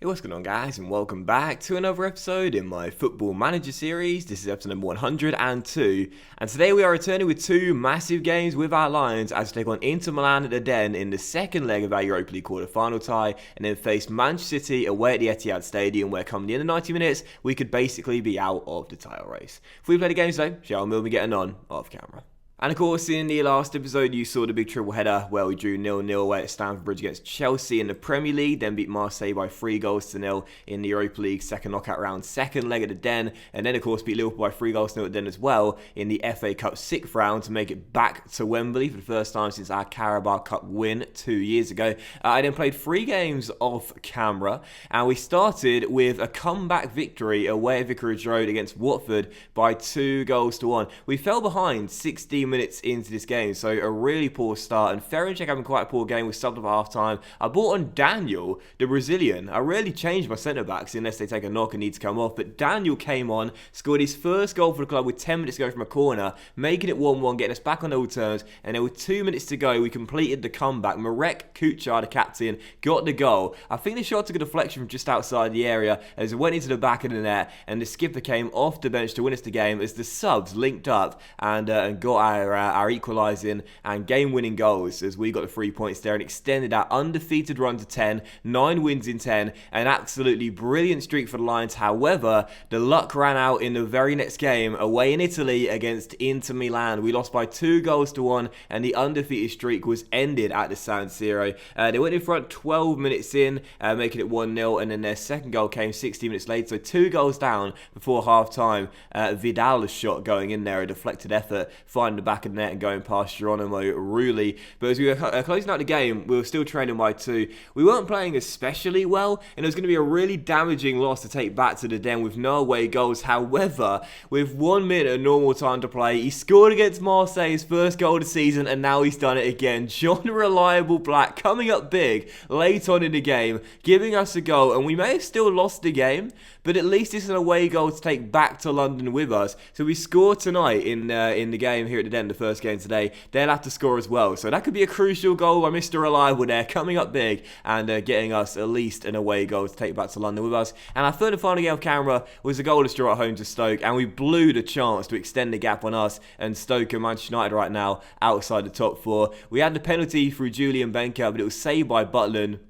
Hey, what's going on, guys, and welcome back to another episode in my Football Manager series. This is episode number 102, and today we are returning with two massive games with our Lions as we take on Inter Milan at the Den in the second leg of our Europa League quarter-final tie, and then face Manchester City away at the Etihad Stadium, where come the end of 90 minutes, we could basically be out of the title race. Before we play the games though, shall we be getting on off camera? And of course, in the last episode, you saw the big triple header where we drew 0-0 away at Stamford Bridge against Chelsea in the Premier League, then beat Marseille by 3-0 in the Europa League second knockout round, second leg at the Den, and then of course beat Liverpool by 3-0 at the Den as well in the FA Cup sixth round to make it back to Wembley for the first time since our Carabao Cup win 2 years ago. I then played 3 games off camera, and we started with a comeback victory away at Vicarage Road against Watford by 2-1. We fell behind 16 minutes into this game, so a really poor start, and Ferencvac having quite a poor game, was subbed up at half time. I brought on Daniel, the Brazilian. I rarely change my centre backs unless they take a knock and need to come off, but Daniel came on, scored his first goal for the club with 10 minutes to go from a corner, making it 1-1, getting us back on old terms, and then with 2 minutes to go we completed the comeback. Marek Kuchar, the captain, got the goal. I think the shot took a deflection from just outside the area as it went into the back of the net, and the skipper came off the bench to win us the game as the subs linked up and got our equalising and game-winning goals as we got the 3 points there and extended our undefeated run to 10, 9 wins in 10, an absolutely brilliant streak for the Lions. However, the luck ran out in the very next game away in Italy against Inter Milan. We lost by 2-1 and the undefeated streak was ended at the San Siro. They went in front 12 minutes in, making it 1-0, and then their second goal came 60 minutes later, so 2 goals down before half-time. Vidal's shot going in there, a deflected effort, finding the back of the net and going past Geronimo Rulli. But as we were closing out the game, we were still trailing by 2. We weren't playing especially well, and it was going to be a really damaging loss to take back to the Den with no away goals. However, with 1 minute of normal time to play, he scored against Marseille, his first goal of the season, and now he's done it again. John Reliable Black coming up big late on in the game, giving us a goal, and we may have still lost the game, but at least it's an away goal to take back to London with us. So we scored tonight in the game here at the Den, the first game today. They'll have to score as well. So that could be a crucial goal by Mr. Reliable there, coming up big and getting us at least an away goal to take back to London with us. And our third and final game of camera was a goalless draw at home to Stoke, and we blew the chance to extend the gap on us and Stoke and Manchester United right now outside the top 4. We had the penalty through Julian Benker, but it was saved by Butland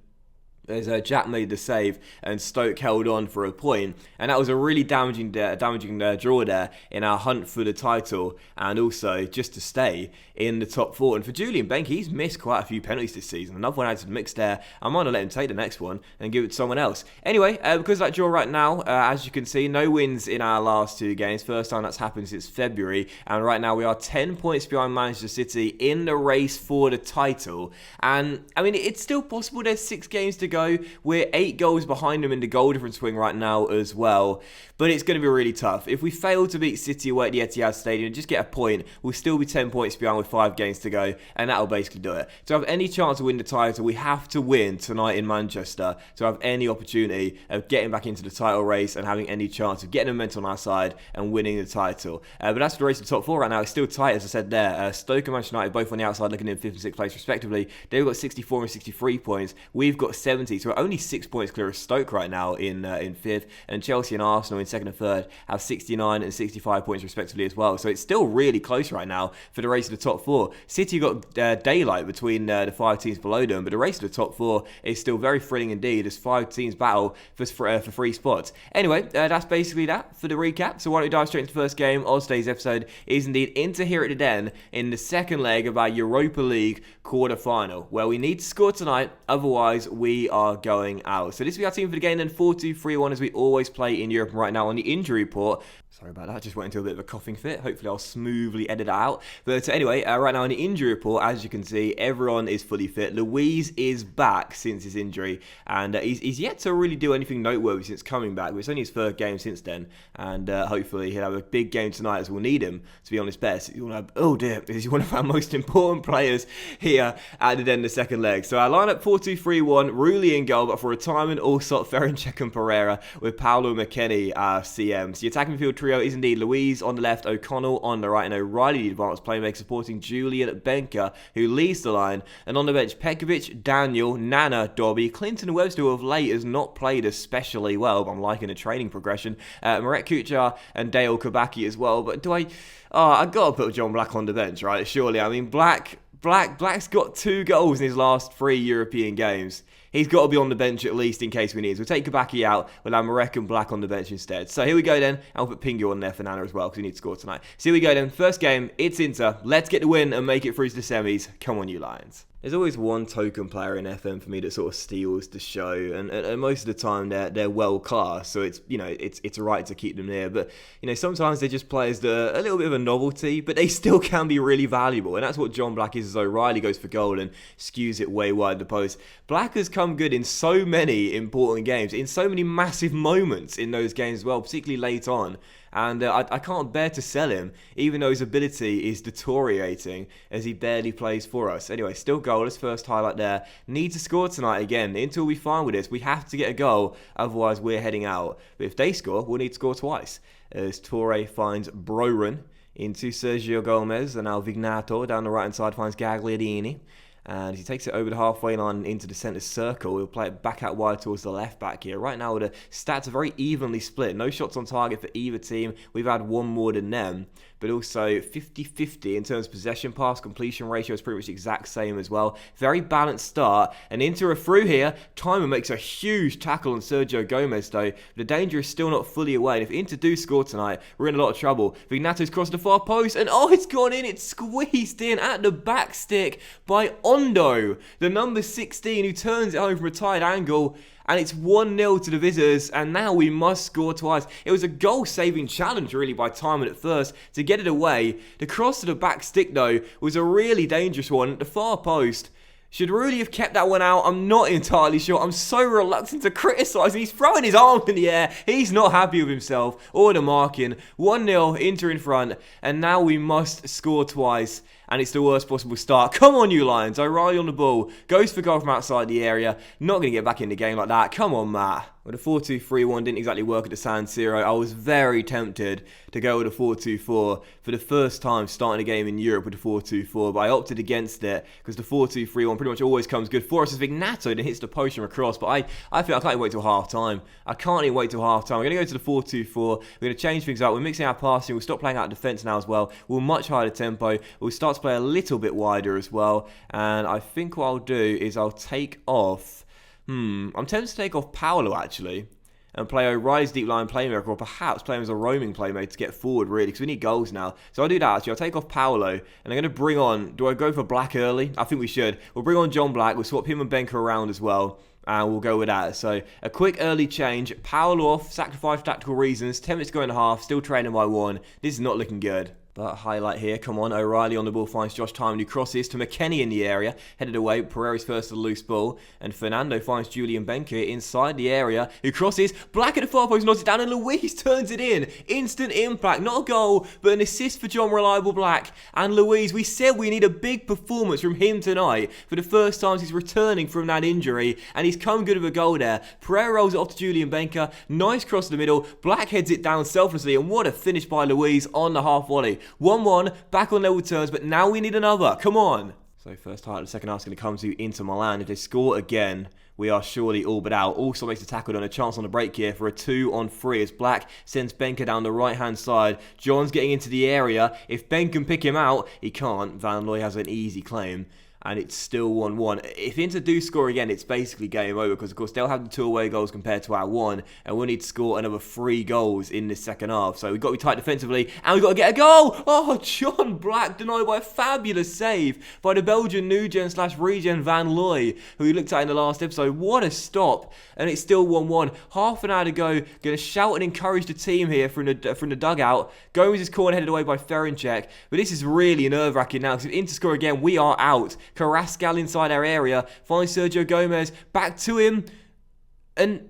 as Jack made the save and Stoke held on for a point, and that was a really damaging draw there in our hunt for the title and also just to stay in the top 4. And for Julian Benke, he's missed quite a few penalties this season. Another one added to the mix there. I might not let him take the next one and give it to someone else. Anyway, because of that draw right now, as you can see, no wins in our last 2 games. First time that's happened since February, and right now we are 10 points behind Manchester City in the race for the title. And I mean, it's still possible. There's 6 games to go. We're 8 goals behind them in the goal difference swing right now as well, but it's going to be really tough. If we fail to beat City away at the Etihad Stadium and just get a point, we'll still be 10 points behind with 5 games to go, and that'll basically do it. To have any chance to win the title, we have to win tonight in Manchester to have any opportunity of getting back into the title race and having any chance of getting a momentum on our side and winning the title. But that's for the race to the top 4 right now. It's still tight, as I said there. Stoke and Manchester United both on the outside looking in 5th and 6th place respectively. They've got 64 and 63 points. We've got 70, so we're only 6 points clear of Stoke right now in 5th, and Chelsea and Arsenal in 2nd and 3rd have 69 and 65 points respectively as well. So it's still really close right now for the race to the top 4. City got daylight between the 5 teams below them, but the race to the top 4 is still very thrilling indeed as 5 teams battle for 3 spots. Anyway, that's basically that for the recap. So why don't we dive straight into the first game of today's episode is indeed Inter here at the Den in the second leg of our Europa League quarter-final, where we need to score tonight, otherwise we are going out. So this will be our team for the game then, 4-2-3-1 as we always play in Europe. Right now on the injury report, sorry about that, just went into a bit of a coughing fit. Hopefully I'll smoothly edit it out. But anyway, right now on the injury report, as you can see, everyone is fully fit. Luiz is back since his injury, and he's yet to really do anything noteworthy since coming back. It's only his 3rd game since then, and hopefully he'll have a big game tonight as we'll need him to be on his best. Oh dear, he's one of our most important players here at the end of the second leg. So our lineup 4-2-3-1, Rulli in goal, but for retirement, Allsop, Ferencvac and Pereira with Paolo McKennie, our CMs. The attacking midfield trio is indeed Louise on the left, O'Connell on the right, and O'Reilly, the advanced playmaker, supporting Julian Benker, who leads the line. And on the bench, Pekovic, Daniel, Nana, Dobby, Clinton Webster, who of late has not played especially well, but I'm liking the training progression. Marek Kuchar and Dale Kabaki as well. But I gotta put John Black on the bench, right? Surely. I mean, Black's got 2 goals in his last 3 European games. He's got to be on the bench at least in case we need. So we'll take Kabaki out. We'll have Marek and Black on the bench instead. So here we go then. I'll put Pingu on there for Nana as well because we need to score tonight. So here we go then. First game, it's Inter. Let's get the win and make it through to the semis. Come on, you Lions. There's always one token player in FM for me that sort of steals the show, and most of the time they're well class, so it's it's right to keep them there. But sometimes they're just players that are a little bit of a novelty, but they still can be really valuable, and that's what John Black is. As O'Reilly goes for goal and skews it way wide the post. Black has come good in so many important games, in so many massive moments in those games as well, particularly late on. And I can't bear to sell him, even though his ability is deteriorating as he barely plays for us. Anyway, still goalless, first highlight there. Need to score tonight again. Until we find with this, we have to get a goal, otherwise we're heading out. But if they score, we'll need to score twice. As Torre finds Broren into Sergio Gomez, and now Vignato down the right-hand side finds Gagliardini. And he takes it over the halfway line into the centre circle. He'll play it back out wide towards the left back here. Right now, the stats are very evenly split. No shots on target for either team. We've had one more than them. But also 50-50 in terms of possession, pass completion ratio is pretty much the exact same as well. Very balanced start. And Inter are through here. Timer makes a huge tackle on Sergio Gomez though. The danger is still not fully away. And if Inter do score tonight, we're in a lot of trouble. Vignato's crossed the far post. And it's gone in. It's squeezed in at the back stick by Ondo, the number 16, who turns it home from a tight angle. And it's 1-0 to the visitors, and now we must score twice. It was a goal-saving challenge, really, by Timon at first to get it away. The cross to the back stick, though, was a really dangerous one. The far post should really have kept that one out. I'm not entirely sure. I'm so reluctant to criticise. He's throwing his arm in the air. He's not happy with himself or the marking. 1-0, Inter in front, and now we must score twice. And it's the worst possible start. Come on, you Lions. O'Reilly on the ball. Goes for goal from outside the area. Not going to get back in the game like that. Come on, Matt. Well, the 4-2-3-1 didn't exactly work at the San Siro. I was very tempted to go with a 4-2-4 for the first time starting a game in Europe with a 4-2-4, but I opted against it because the 4-2-3-1 pretty much always comes good for us as Vignato then hits the post from across. But I feel I can't even wait till half time. I can't even wait till half time. We're going to go to the 4-2-4. We're going to change things up. We're mixing our passing. We'll stop playing out defence now as well. We'll much higher the tempo. We'll start to play a little bit wider as well. And I think what I'll do is I'll take off... I'm tempted to take off Paolo, actually, and play O'Reilly's deep line playmaker, or perhaps play him as a roaming playmaker to get forward, really, because we need goals now. So I'll do that, actually. I'll take off Paolo, and I'm going to bring on... Do I go for Black early? I think we should. We'll bring on John Black. We'll swap him and Benker around as well, and we'll go with that. So a quick early change. Paolo off, sacrifice for tactical reasons. 10 minutes to go in a half, still trailing by 1. This is not looking good. But highlight here, come on, O'Reilly on the ball finds Josh Timon, who crosses to McKennie in the area, headed away, Pereira's first to the loose ball, and Fernando finds Julian Benke inside the area, who crosses, Black at the far post, knocks it down, and Luis turns it in. Instant impact, not a goal, but an assist for John Reliable Black. And Luis, we said we need a big performance from him tonight. For the first time he's returning from that injury, and he's come good with a goal there. Pereira rolls it off to Julian Benke, nice cross to the middle, Black heads it down selflessly, and what a finish by Luis on the half volley. 1-1, back on level terms, but now we need another. Come on. So first highlight of the second half is going to come to Inter Milan. If they score again, we are surely all but out. Also makes a tackle on a chance on the break here for a 2-on-3 as Black sends Benker down the right-hand side. John's getting into the area. If Ben can pick him out, he can't. Van Looy has an easy claim. And it's still 1-1. If Inter do score again, it's basically game over because, of course, they'll have the 2 away goals compared to our 1, and we'll need to score another 3 goals in this second half. So we've got to be tight defensively, and we've got to get a goal! Oh, John Black denied by a fabulous save by the Belgian new-gen/regen Van Looy, who we looked at in the last episode. What a stop! And it's still 1-1. Half an hour to go. Going to shout and encourage the team here from the dugout. Gomez is corner headed away by Ferencek, but this is really nerve-wracking now because if Inter score again, we are out. Carrascal inside our area, finds Sergio Gomez, back to him, and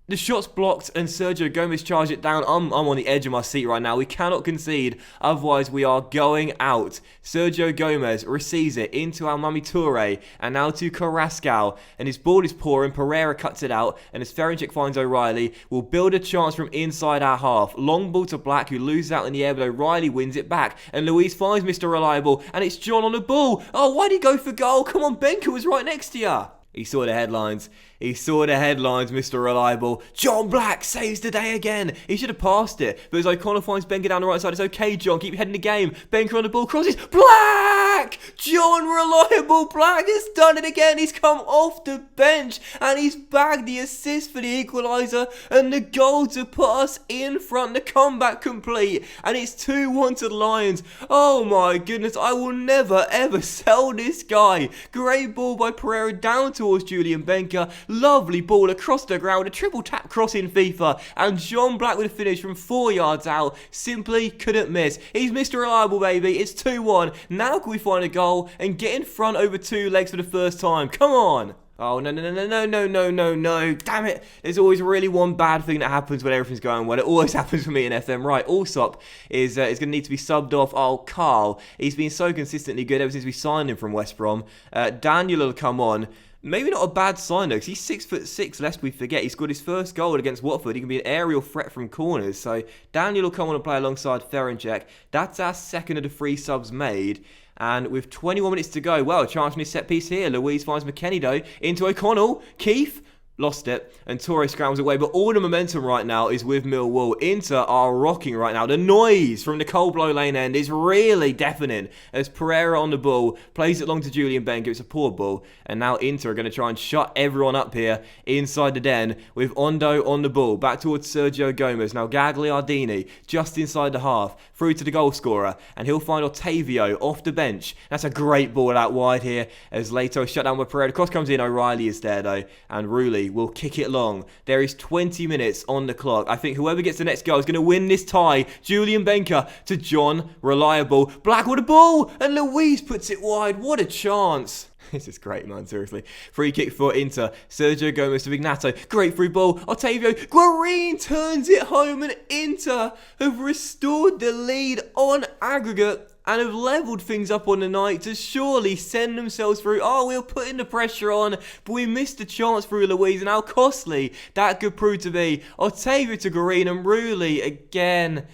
The shot's blocked and Sergio Gomez charged it down. I'm on the edge of my seat right now. We cannot concede, otherwise we are going out. Sergio Gomez receives it into our Mami Toure and now to Carrascal. And his ball is poor and Pereira cuts it out. And as Ferencik finds O'Reilly, we'll build a chance from inside our half. Long ball to Black, who loses out in the air, but O'Reilly wins it back. And Luis finds Mr. Reliable and it's John on the ball. Oh, why'd he go for goal? Come on, Benka was right next to you. He saw the headlines. He saw the headlines, Mr. Reliable. John Black saves the day again. He should have passed it. But as O'Connor finds Benka down the right side, it's okay, John. Keep heading the game. Benka on the ball, crosses. Black! John Reliable Black has done it again. He's come off the bench and he's bagged the assist for the equaliser and the goal to put us in front. The comeback complete. And it's 2-1 to the Lions. Oh my goodness. I will never ever sell this guy. Great ball by Pereira down towards Julian Benka. Lovely ball across the ground, a triple tap cross in FIFA, and John Black with a finish from 4 yards out. Simply couldn't miss. He's Mr. Reliable, baby. It's 2-1. Now can we find a goal and get in front over 2 legs for the first time? Come on. Oh, no. Damn it. There's always really one bad thing that happens when everything's going well. It always happens for me in FM. Right, Allsop is going to need to be subbed off. Oh, Carl. He's been so consistently good ever since we signed him from West Brom. Daniel will come on. Maybe not a bad sign though, because he's 6'6", lest we forget. He scored his first goal against Watford. He can be an aerial threat from corners. So Daniel will come on and play alongside Ferencik. That's our second of the 3 subs made. And with 21 minutes to go, well, a chance from his set piece here. Louise finds McKennie though, into O'Connell. Keith lost it, and Torres scrambles away, but all the momentum right now is with Millwall. Inter are rocking right now. The noise from the Coldblow Lane end is really deafening as Pereira on the ball, plays it long to Julian Benga. It's a poor ball, and now Inter are going to try and shut everyone up here inside the den with Ondo on the ball, back towards Sergio Gomez. Now Gagliardini just inside the half, through to the goal scorer, and he'll find Otavio off the bench. That's a great ball out wide here as Leto shut down with Pereira. The cross comes in, O'Reilly is there though, and Rulli will kick it long. There is 20 minutes on the clock. I think whoever gets the next goal is going to win this tie. Julian Benka to John Reliable. Black with the ball, and Louise puts it wide. What a chance. This is great, man, seriously. Free kick for Inter. Sergio Gomez to Vignato. Great free ball. Otavio. Guarin turns it home, and Inter have restored the lead on aggregate and have levelled things up on the night to surely send themselves through. Oh, we were putting the pressure on, but we missed the chance through Louise, and how costly that could prove to be. Otavio to Guarin, and Rulli again.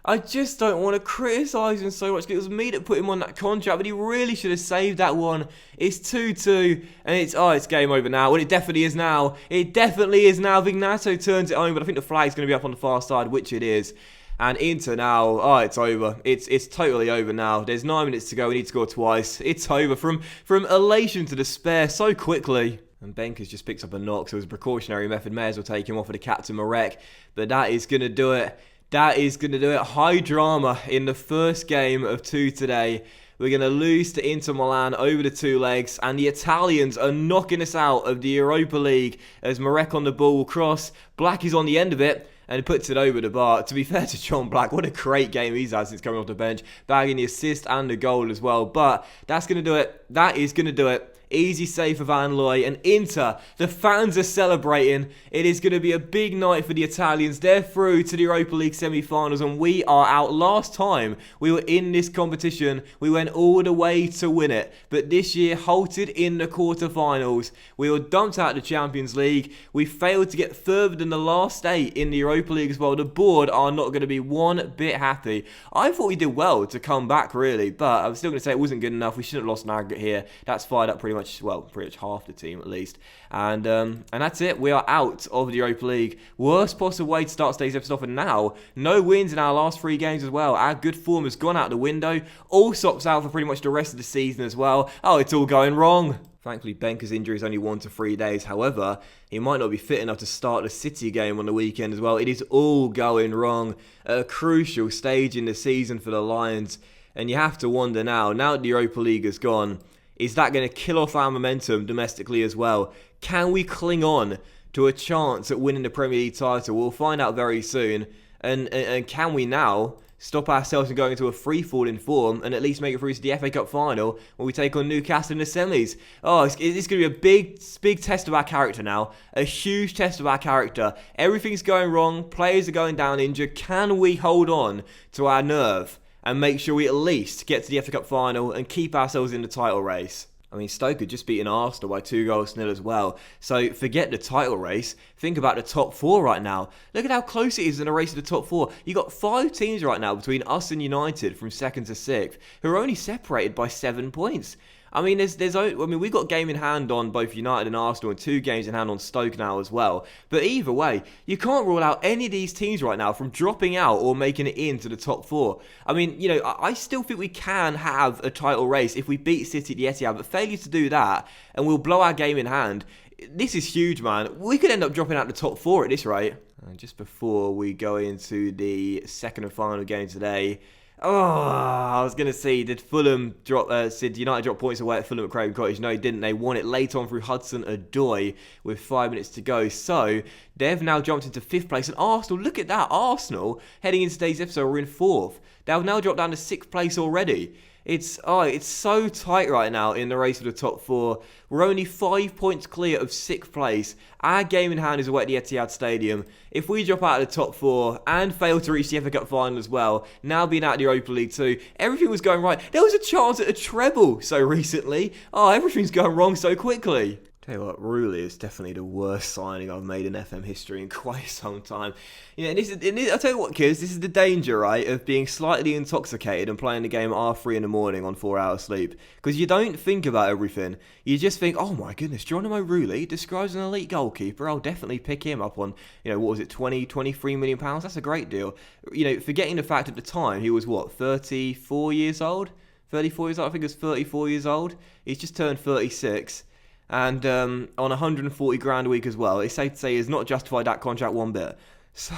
I just don't want to criticise him so much because it was me that put him on that contract, but he really should have saved that one. It's 2-2, and it's game over now. Well, it definitely is now. It definitely is now. Vignato turns it home, but I think the flag's going to be up on the far side, which it is. And Inter now, it's over. It's totally over now. There's 9 minutes to go. We need to score twice. It's over from elation to despair so quickly. And Benka's just picked up a knock, so as a precautionary method, may as well take him off of the captain Marek. But that is going to do it. That is going to do it. High drama in the first game of 2 today. We're going to lose to Inter Milan over the 2 legs. And the Italians are knocking us out of the Europa League as Marek on the ball will cross. Black is on the end of it and he puts it over the bar. To be fair to John Black, what a great game he's had since coming off the bench. Bagging the assist and the goal as well. But that's going to do it. That is going to do it. Easy save for Van Looy, and Inter, the fans are celebrating. It is going to be a big night for the Italians. They're through to the Europa League semi-finals, and we are out. Last time we were in this competition, we went all the way to win it, but this year halted in the quarter-finals. We were dumped out of the Champions League. We failed to get further than the last 8 in the Europa League as well. The board are not going to be one bit happy. I thought we did well to come back, really, but I'm still going to say it wasn't good enough. We shouldn't have lost an aggregate here. That's fired up pretty much half the team at least. And that's it. We are out of the Europa League. Worst possible way to start today's episode off, and now no wins in our last 3 games as well. Our good form has gone out the window. Allsop's out for pretty much the rest of the season as well. Oh, it's all going wrong. Thankfully, Benka's injury is only 1 to 3 days. However, he might not be fit enough to start the City game on the weekend as well. It is all going wrong at a crucial stage in the season for the Lions. And you have to wonder now that the Europa League is gone, is that going to kill off our momentum domestically as well? Can we cling on to a chance at winning the Premier League title? We'll find out very soon. And can we now stop ourselves from going into a free fall in form and at least make it through to the FA Cup final when we take on Newcastle in the semis. Oh, it's going to be a big test of our character now. A huge test of our character. Everything's going wrong. Players are going down injured. Can we hold on to our nerve and make sure we at least get to the FA Cup final and keep ourselves in the title race? I mean, Stoke had just beaten Arsenal by 2-0 as well. So forget the title race. Think about the top 4 right now. Look at how close it is in a race to the top 4. You've got 5 teams right now between us and United from 2nd to 6th who are only separated by 7 points. I mean, we've got game in hand on both United and Arsenal and 2 games in hand on Stoke now as well. But either way, you can't rule out any of these teams right now from dropping out or making it into the top 4. I mean, I still think we can have a title race if we beat City at the Etihad, but failure to do that and we'll blow our game in hand. This is huge, man. We could end up dropping out the top 4 at this rate. And just before we go into the second and final game today, I was going to see, did United drop points away at Fulham at Craven Cottage? No, they didn't. They won it late on through Hudson-Odoi with 5 minutes to go. So, they've now jumped into 5th place. And Arsenal, look at that. Arsenal, heading into today's episode, we're in 4th. They've now dropped down to 6th place already. It's so tight right now in the race for the top 4. We're only 5 points clear of 6th place. Our game in hand is away at the Etihad Stadium. If we drop out of the top 4 and fail to reach the FA Cup final as well, now being out of the Europa League too, everything was going right. There was a chance at a treble so recently. Everything's going wrong so quickly. Tell you what, Rulli is definitely the worst signing I've made in FM history in quite some time. I'll tell you what, kids, this is the danger, right, of being slightly intoxicated and playing the game at R3 in the morning on 4 hours sleep. Because you don't think about everything. You just think, oh my goodness, Geronimo Rulli describes an elite goalkeeper. I'll definitely pick him up on, 23 million pounds? That's a great deal. Forgetting the fact at the time he was, 34 years old? 34 years old? I think he was 34 years old. He's just turned 36. And on 140 grand a week as well. It's safe to say he's not justified that contract one bit. So,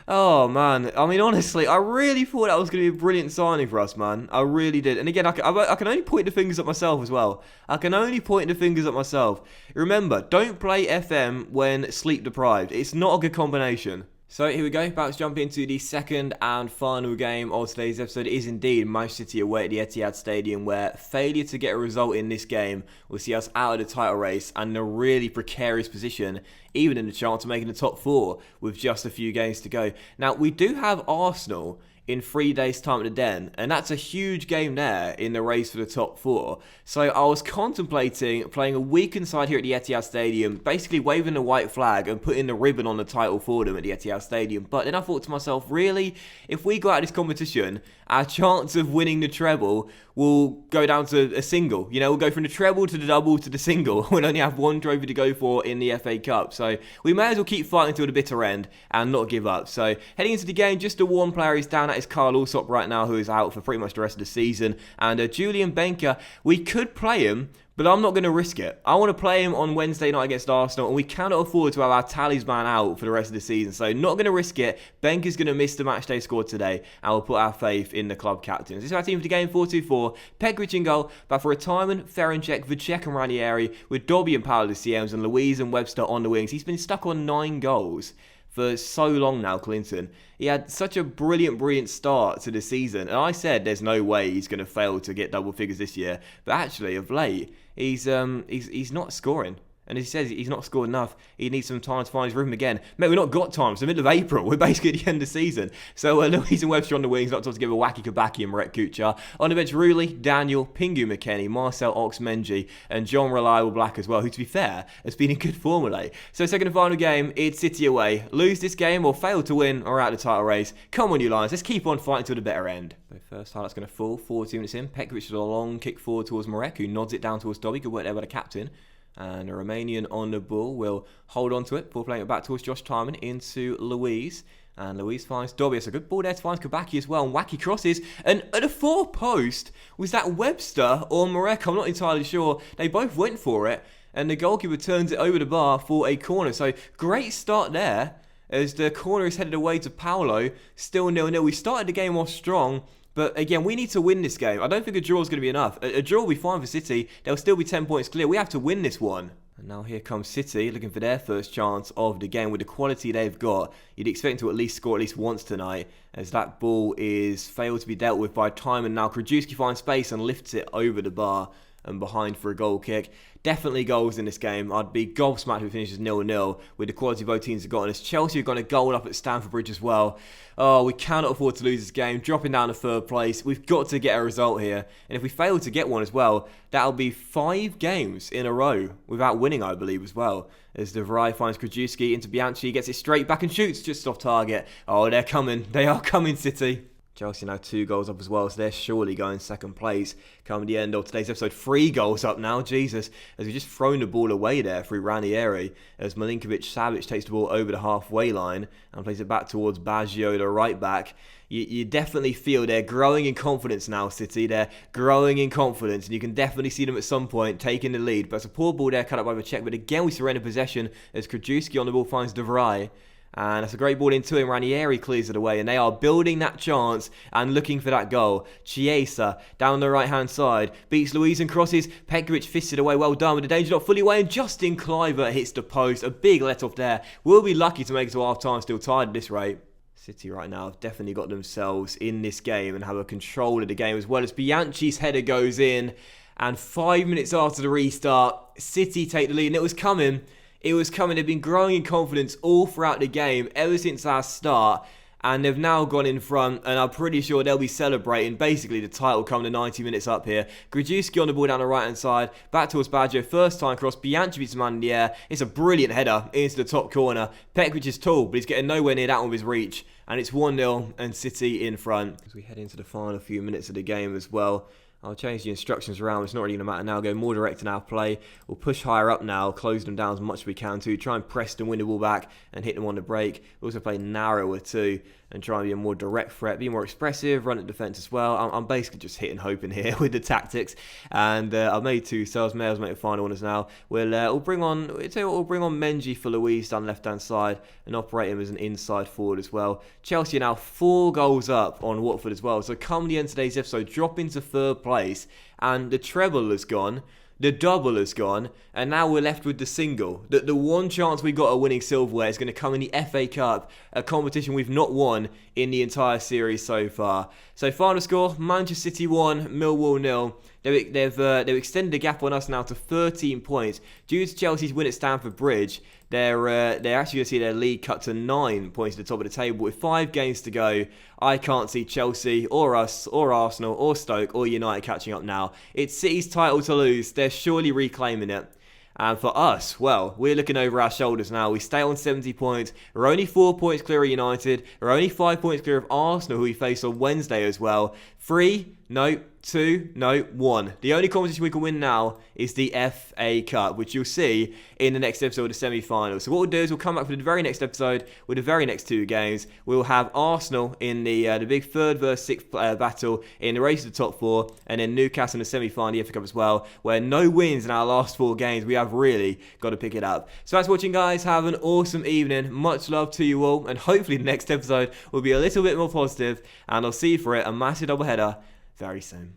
oh man. I mean, honestly, I really thought that was going to be a brilliant signing for us, man. I really did. And again, I can only point the fingers at myself as well. I can only point the fingers at myself. Remember, don't play FM when sleep deprived. It's not a good combination. So here we go, about to jump into the second and final game of today's episode. It is indeed Manchester City away at the Etihad Stadium, where failure to get a result in this game will see us out of the title race and in a really precarious position, even in the chance of making the top 4 with just a few games to go. Now, we do have Arsenal in 3 days' time at the Den, and that's a huge game there in the race for the top 4. So I was contemplating playing a weakened side here at the Etihad Stadium, basically waving the white flag and putting the ribbon on the title for them at the Etihad Stadium. But then I thought to myself, really, if we go out of this competition, our chance of winning the treble will go down to a single. We'll go from the treble to the double to the single. We'll only have 1 trophy to go for in the FA Cup. So we may as well keep fighting till the bitter end and not give up. So heading into the game, just a one player is down. That is Carl Allsop right now, who is out for pretty much the rest of the season. And Julian Benker, we could play him, but I'm not going to risk it. I want to play him on Wednesday night against Arsenal, and we cannot afford to have our talisman out for the rest of the season. So not going to risk it. Benker's going to miss the matchday score today, and we'll put our faith in the club captains. This is our team for the game, 4-2-4. Pegrich in goal, but for retirement, Ferencek, Vacek and Ranieri, with Dobby and Paolo the CMs, and Louise and Webster on the wings. He's been stuck on 9 goals for so long now, Clinton. He had such a brilliant start to the season, and I said there's no way he's going to fail to get double figures this year. But actually, of late, he's not scoring. And he says he's not scored enough. He needs some time to find his rhythm again. Mate, we've not got time. It's the middle of April. We're basically at the end of the season. So Louise and Webster on the wings. Not to give a wacky Kabaki and Marek Kuchar. On the bench, Rulli, Daniel, Pingu McKennie, Marcel Oxmenji, and John Reliable Black as well, who, to be fair, has been in good form lately. So second and final game, it's City away. Lose this game or fail to win or out of the title race. Come on, you Lions. Let's keep on fighting to the better end. So first highlight's going to fall. 14 minutes in. Pekovic with a long kick forward towards Marek, who nods it down towards Dobby. Good work there by the captain. And a Romanian on the ball will hold on to it before playing it back towards Josh Tarman into Louise. And Louise finds Dobby. It's a good ball there to find Kabaki as well. And wacky crosses. And at the 4 post, was that Webster or Marek? I'm not entirely sure. They both went for it. And the goalkeeper turns it over the bar for a corner. So great start there as the corner is headed away to Paolo. Still 0-0. We started the game off strong. But again, we need to win this game. I don't think a draw is going to be enough. A draw will be fine for City. They'll still be 10 points clear. We have to win this one. And now here comes City, looking for their first chance of the game. With the quality they've got, you'd expect them to at least score at least once tonight, as that ball is failed to be dealt with by time. And now Krajewski finds space and lifts it over the bar and behind for a goal kick. Definitely goals in this game. I'd be gobsmacked if it finishes 0-0 with the quality both teams have got. And as Chelsea have got a goal up at Stamford Bridge as well. Oh, we cannot afford to lose this game. Dropping down to third place. We've got to get a result here. And if we fail to get one as well, that'll be 5 games in a row without winning, I believe, as well. As De Vrij finds Krajewski into Bianchi, gets it straight back and shoots just off target. Oh, they're coming. They are coming, City. Chelsea now 2 goals up as well, so they're surely going second place. Come the end of today's episode, 3 goals up now, Jesus, as we've just thrown the ball away there through Ranieri, as Milinkovic-Savic takes the ball over the halfway line and plays it back towards Baggio, the right back. You definitely feel they're growing in confidence now, City. They're growing in confidence, and you can definitely see them at some point taking the lead. But it's a poor ball there, cut up by the check, but again we surrender possession as Krajewski on the ball finds De Vrij. And that's a great ball into him. Ranieri clears it away. And they are building that chance and looking for that goal. Chiesa down the right-hand side. Beats Luiz and crosses. Petkovic fisted away. Well done with the danger not fully away. And Justin Kluivert hits the post. A big let-off there. We'll be lucky to make it to half-time. Still tied at this rate. City right now have definitely got themselves in this game and have a control of the game as well as Bianchi's header goes in. And 5 minutes after the restart, City take the lead. And it was coming. It was coming. They've been growing in confidence all throughout the game ever since our start. And they've now gone in front. And I'm pretty sure they'll be celebrating basically the title coming to 90 minutes up here. Krajewski on the ball down the right-hand side. Back towards Baggio. First time cross. Bianchi beats the man in the air. It's a brilliant header into the top corner. Petkovic is tall, but he's getting nowhere near that one with his reach. And it's 1-0 and City in front. As we head into the final few minutes of the game as well. I'll change the instructions around. It's not really going to matter now. Go more direct in our play. We'll push higher up now. Close them down as much as we can to try and press them, win the ball back and hit them on the break. We'll also play narrower too and try and be a more direct threat. Be more expressive. Run at defence as well. I'm basically just hitting hoping here with the tactics. And I've made 2 subs. May's make the final one as now. We'll bring on Menji for Luiz down left hand side and operate him as an inside forward as well. Chelsea are now 4 goals up on Watford as well. So come the end of today's episode, drop into third place, and the treble has gone, the double has gone, and now we're left with the single. The one chance we got of winning silverware is going to come in the FA Cup, a competition we've not won in the entire series so far. So final score, Manchester City 1, Millwall 0. They've extended the gap on us now to 13 points. Due to Chelsea's win at Stamford Bridge, they're actually going to see their lead cut to 9 points at the top of the table. With 5 games to go, I can't see Chelsea or us or Arsenal or Stoke or United catching up now. It's City's title to lose. They're surely reclaiming it. And for us, well, we're looking over our shoulders now. We stay on 70 points. We're only 4 points clear of United. We're only 5 points clear of Arsenal, who we face on Wednesday as well. 3, no, 2, no, 1. The only competition we can win now is the FA Cup, which you'll see in the next episode of the semi-finals. So what we'll do is we'll come back for the very next episode with the very next 2 games. We'll have Arsenal in the big 3rd versus 6th battle in the race to the top 4, and then Newcastle in the semi-final, the FA Cup as well, where no wins in our last 4 games. We have really got to pick it up. So thanks for watching, guys. Have an awesome evening. Much love to you all, and hopefully the next episode will be a little bit more positive, and I'll see you for it, a massive doubleheader very soon.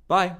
Bye.